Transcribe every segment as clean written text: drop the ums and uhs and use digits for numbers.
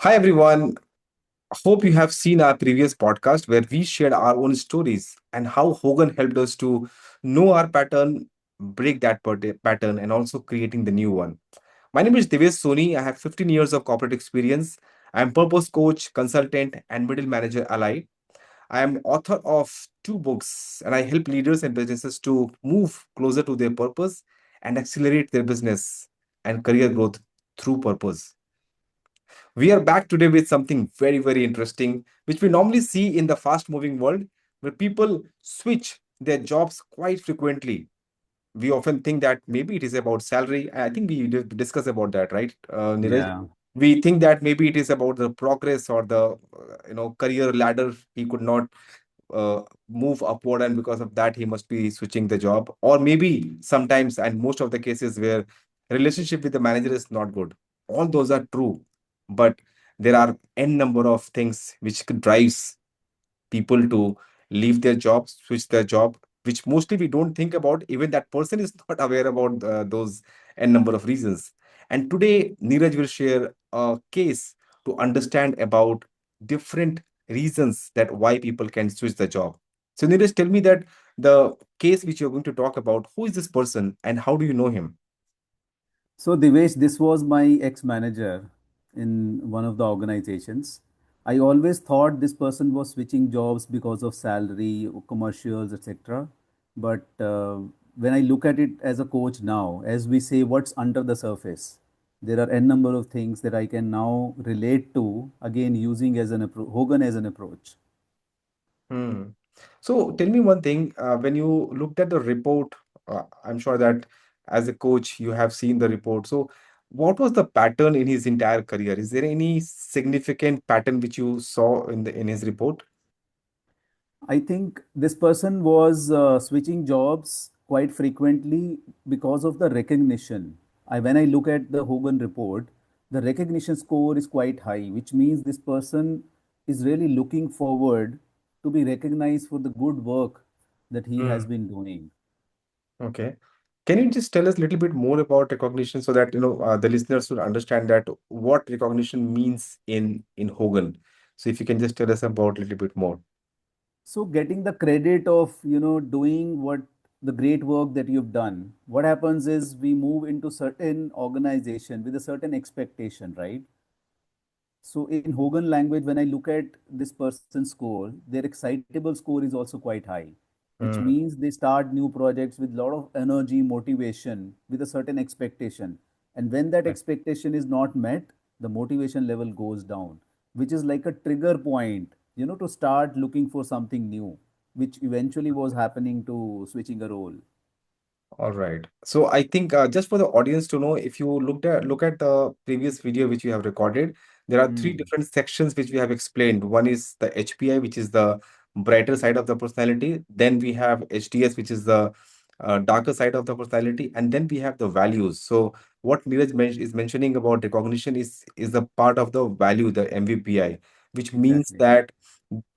Hi, everyone. Hope you have seen our previous podcast where we shared our own stories and how Hogan helped us to know our pattern, break that pattern, and also creating the new one. My name is Divesh Soni. I have 15 years of corporate experience. I am purpose coach, consultant, and middle manager alike. I am author of two books, and I help leaders and businesses to move closer to their purpose and accelerate their business and career growth through purpose. We are back today with something very, very interesting, which we normally see in the fast moving world where people switch their jobs quite frequently. We often think that maybe it is about salary. I think we discuss about that, right, Neeraj? Yeah. We think that maybe it is about the progress or the career ladder. He could not move upward, and because of that, he must be switching the job. Or maybe sometimes, and most of the cases where relationship with the manager is not good. All those are true, but there are n number of things which could drives people to leave their job, switch their job, which mostly we don't think about. Even that person is not aware about those n number of reasons. And today, Neeraj will share a case to understand about different reasons that why people can switch the job. So, Neeraj, tell me that the case which you're going to talk about, who is this person and how do you know him? So, Divesh, this was my ex-manager in one of the organizations. I always thought this person was switching jobs because of salary, or commercials, etc. But when I look at it as a coach now, as we say, what's under the surface, there are n number of things that I can now relate to, again using as an Hogan as an approach. Hmm. So tell me one thing, when you looked at the report, I'm sure that as a coach, you have seen the report. So what was the pattern in his entire career? Is there any significant pattern which you saw in his report? I think this person was switching jobs quite frequently because of the recognition. When I look at the Hogan report, the recognition score is quite high, which means this person is really looking forward to be recognized for the good work that he has Hmm. been doing. Okay. Can you just tell us a little bit more about recognition so that the listeners will understand that what recognition means in Hogan? So if you can just tell us about a little bit more. So getting the credit of, doing what the great work that you've done, what happens is we move into certain organization with a certain expectation, right? So in Hogan language, when I look at this person's score, their excitable score is also quite high, which Hmm. means they start new projects with a lot of energy, motivation, with a certain expectation. And when that expectation is not met, the motivation level goes down, which is like a trigger point, to start looking for something new, which eventually was happening to switching a role. All right. So I think just for the audience to know, if you look at the previous video which we have recorded, there are three Hmm. different sections which we have explained. One is the HPI, which is the brighter side of the personality. Then we have HDS, which is the darker side of the personality, and then we have the values. So what Neeraj is mentioning about recognition is the part of the value, the MVPI, which means Exactly. that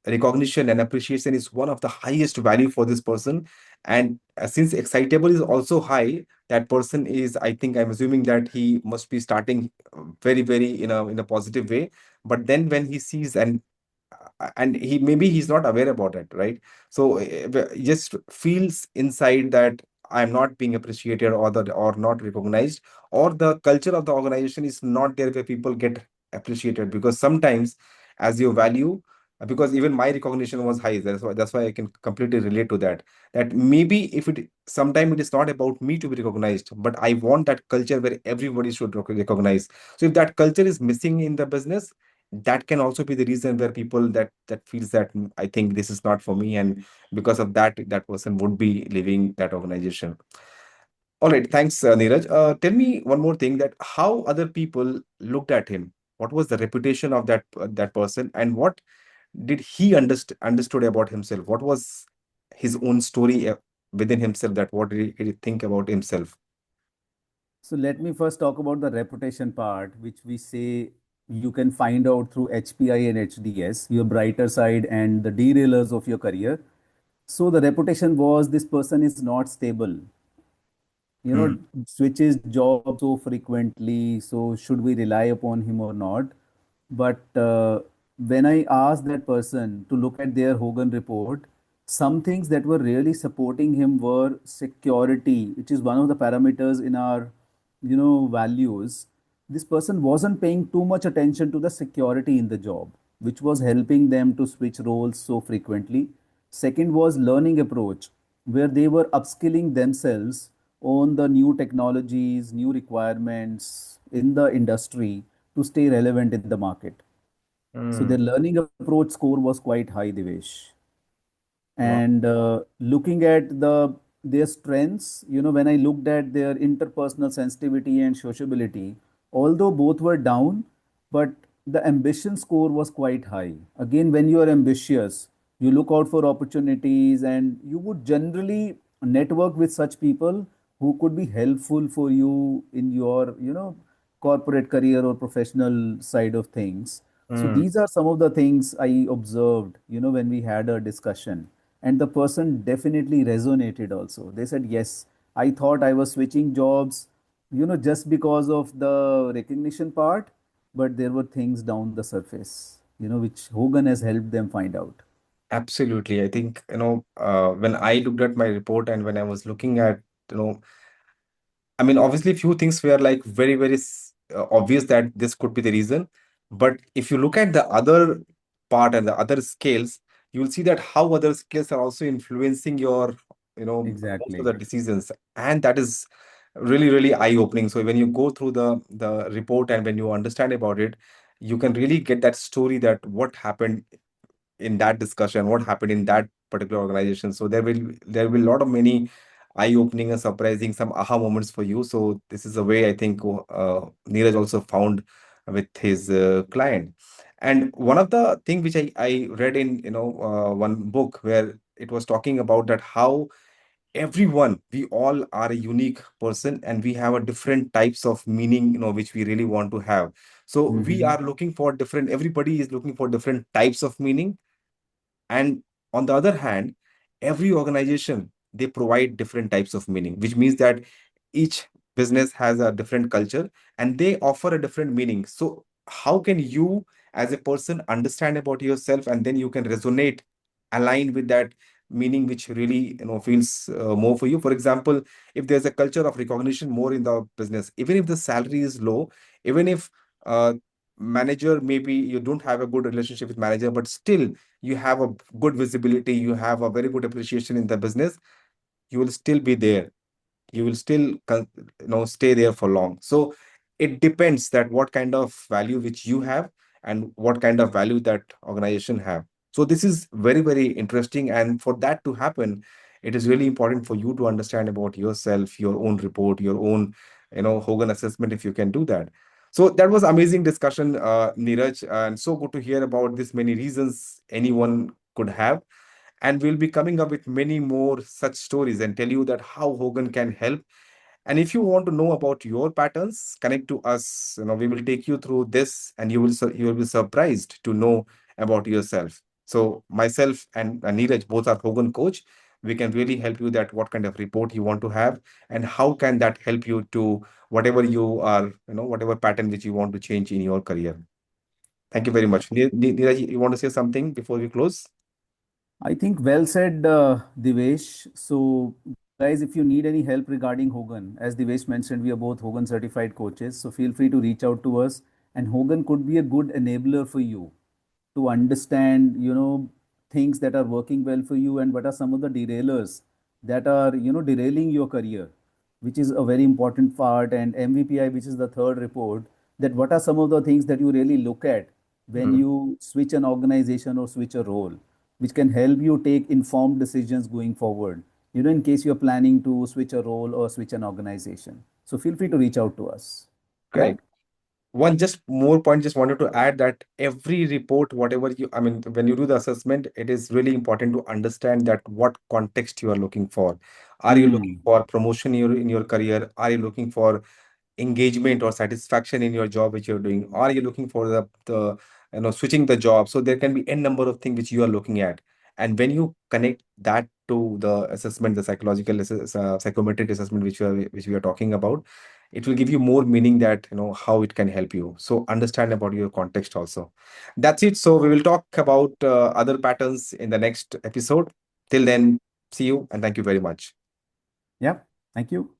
recognition and appreciation is one of the highest value for this person. And since excitable is also high, that person is, I think I'm assuming that he must be starting very, very in a positive way. But then when he sees and he maybe he's not aware about it, right? So he just feels inside that I'm not being appreciated or not recognized, or the culture of the organization is not there where people get appreciated, because sometimes as your value, because even my recognition was high, that's why I can completely relate to that. That maybe if it sometime it is not about me to be recognized, but I want that culture where everybody should recognize. So if that culture is missing in the business, that can also be the reason where people that feels that I think this is not for me, and because of that, that person would be leaving that organization. All right, thanks, Neeraj. Tell me one more thing, that how other people looked at him. What was the reputation of that person, and what did he understood about himself? What was his own story within himself, that what did he think about himself? So let me first talk about the reputation part, which we say you can find out through HPI and HDS, your brighter side and the derailers of your career. So the reputation was this person is not stable, Hmm. switches jobs so frequently. So should we rely upon him or not? But when I asked that person to look at their Hogan report, some things that were really supporting him were security, which is one of the parameters in our, values. This person wasn't paying too much attention to the security in the job, which was helping them to switch roles so frequently. Second was learning approach, where they were upskilling themselves on the new technologies, new requirements in the industry to stay relevant in the market. So their Mm. learning approach score was quite high, Divesh. Wow. And looking at their strengths, when I looked at their interpersonal sensitivity and sociability, although both were down, but the ambition score was quite high. Again, when you are ambitious, you look out for opportunities, and you would generally network with such people who could be helpful for you in your corporate career or professional side of things. So Mm. these are some of the things I observed, when we had a discussion. And the person definitely resonated also. They said, yes, I thought I was switching jobs, just because of the recognition part, but there were things down the surface, which Hogan has helped them find out. Absolutely. I think, when I looked at my report and when I was looking at, you know, I mean, obviously, few things were like very, very obvious that this could be the reason. But if you look at the other part and the other scales, you will see that how other scales are also influencing your, most of Exactly. the decisions, and that is really, really eye-opening. So when you go through the report and when you understand about it, you can really get that story that what happened in that discussion, what happened in that particular organization. So there will be a lot of many eye-opening and surprising some aha moments for you. So this is a way I think Neeraj also found with his client. And one of the thing which I read in one book where it was talking about that how everyone, we all are a unique person and we have a different types of meaning, which we really want to have. So we Hmm. are looking for different, everybody is looking for different types of meaning. And on the other hand, every organization, they provide different types of meaning, which means that each business has a different culture and they offer a different meaning. So how can you as a person understand about yourself and then you can resonate, align with that meaning which really feels more for you. For example, if there's a culture of recognition more in the business, even if the salary is low, even if uh, manager, maybe you don't have a good relationship with manager, but still you have a good visibility, you have a very good appreciation in the business, you will still be there, you will still stay there for long. So it depends that what kind of value which you have and what kind of value that organization have. So this is very, very interesting, and for that to happen, it is really important for you to understand about yourself, your own report, your own Hogan assessment, if you can do that. So that was amazing discussion, Neeraj, and so good to hear about this many reasons anyone could have. And we'll be coming up with many more such stories and tell you that how Hogan can help. And if you want to know about your patterns, connect to us. We will take you through this, and you will be surprised to know about yourself. So myself and Neeraj both are Hogan coach. We can really help you that what kind of report you want to have, and how can that help you to whatever you are, whatever pattern which you want to change in your career. Thank you very much. Neeraj, you want to say something before we close? I think well said, Divesh. So, guys, if you need any help regarding Hogan, as Divesh mentioned, we are both Hogan certified coaches. So, feel free to reach out to us. And Hogan could be a good enabler for you to understand, things that are working well for you and what are some of the derailers that are, derailing your career, which is a very important part. And MVPI, which is the third report, that what are some of the things that you really look at when Hmm. you switch an organization or switch a role, which can help you take informed decisions going forward, in case you're planning to switch a role or switch an organization. So feel free to reach out to us. Yeah. Correct. One just more point, just wanted to add that every report, whatever you, I mean, when you do the assessment, it is really important to understand that what context you are looking for. Are you looking Hmm. for promotion in your career? Are you looking for engagement or satisfaction in your job which you're doing? Are you looking for the switching the job? So there can be n number of things which you are looking at. And when you connect that to the assessment, the psychological psychometric assessment which we are talking about, it will give you more meaning that how it can help you. So understand about your context also. That's it. So we will talk about other patterns in the next episode. Till then, see you and thank you very much. Yeah. Thank you.